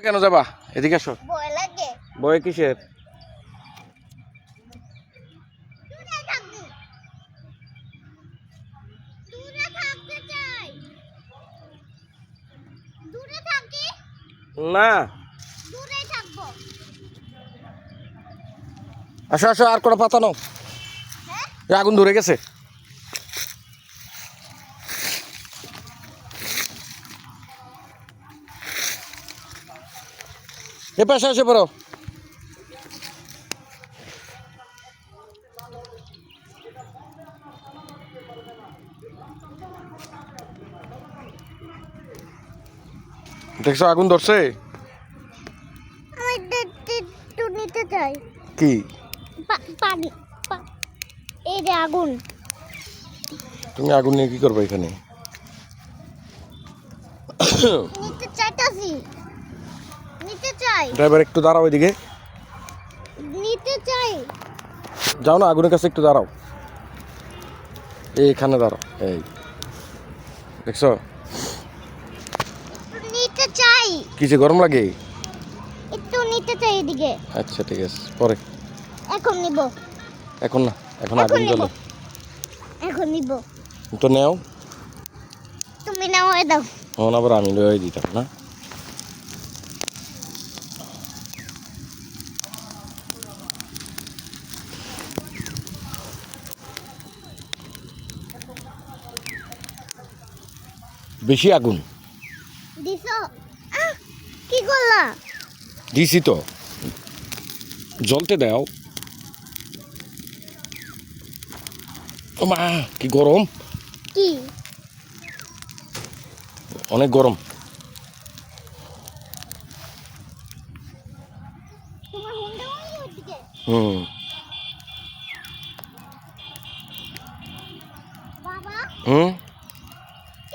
কেন যাবা? এদিকে আসো। ভয় লাগে। ভয় কিসের? না আসো আসো, আর কোনো পাতা নাও। আগুন ধরে গেছে। এ পাশে এসে পড়ো। দেখছো আগুন ধরছে? নিতে চাই কি পানি। এই যে আগুন। তুমি আগুন নিয়ে কি করবে এখানে? নিতে চাইতাছি, নিতে চাই। ড্রাইভার একটু দাঁড়াও এদিকে। নিতে চাই। যাও না, আগুনের কাছে একটু দাঁড়াও। এইখানে দাঁড়াও। এই দেখছো? নিতে চাই। কিসে গরম লাগে? একটু নিতে চাই এদিকে। আচ্ছা ঠিক আছে, পরে। এখন নিব। এখন না, এখন আগুন জ্বলে। এখন নিব। তো নেও। তুমি নাও, এ দাও। তখন আবার আমি লয়ে দিতাম না। বেশি আগুন দিছো? কি করলা? দিছি তো, জ্বলতে দাও। ও মা, কি গরম! কি অনেক গরম। তোমার হুন্ডা ওই ওদিকে। হুম। বাবা, হুম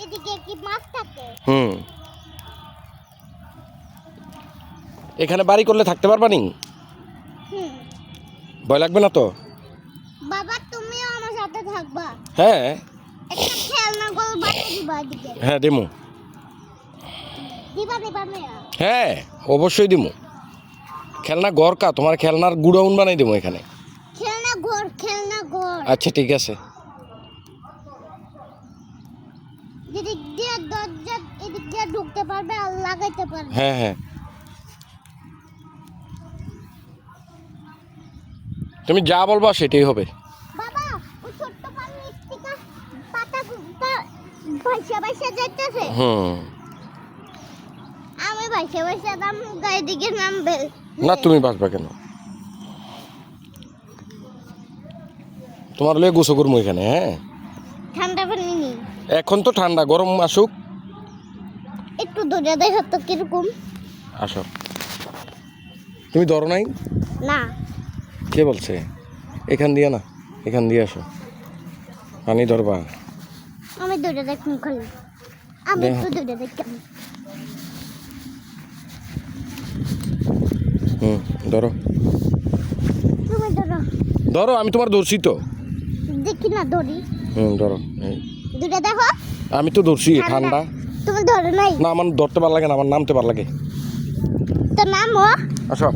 এদিকে কি মাছ থাকে? হুম। এখানে বাড়ি করলে থাকতে পারবা নি? হুম। ভয় লাগবে না তো? বাবা, তুমিও আমার সাথে থাকবা। হ্যাঁ একটা খেলনা গোল বানিয়ে দিবা এদিকে। হ্যাঁ দিমু। দিবা দিবা না? হ্যাঁ অবশ্যই দিমু। খেলনা ঘর কা, তোমার খেলনার গুডাউন বানাই দিমু এখানে। খেলনা ঘর, খেলনা ঘর। আচ্ছা ঠিক আছে। এদিক দিয়ে দরজা, এদিক দিয়ে ঢুকতে পারবে আর লাগাইতে পারবে। হ্যাঁ হ্যাঁ, তুমি যা বলবা সেটাই হবে। বাবা, ওই ছোট্ট পানির স্টিকার পাতা ভাইসা ভাইসা যাইতেছে। হুম। আমি ভাইসা ভাইসা দাম গায়ে দিকে নামবে না তুমি বাঁচবা কেন? তোমার লয়ে গোসল করবো এখানে। হ্যাঁ, ঠান্ডা পানি নি। এখন তো ঠান্ডা, গরম আসুক। একটু ধরে দেখো তো কিরকম। আসো। তুমি ধরো নাই? না, কে বলছে? এখান দিয়ে না, এখান দিয়ে আসো, পানি ধরবা। আমি ধরে দেখুন খালি। আমি দেখো। একটু ধরে দেখলাম। হুম, ধরো তুমি ধরো। ধরো, আমি তোমার ধরছি তো। দেখি না ধরি। হুম ধরো। এই, ধরে দেখো। আমি তো ধরছি। ঠান্ডা তুমি ধরো নাই? না, আমার ধরতে ভালো লাগে না, আমার নামতে ভালো লাগে। তো নামো। আসো।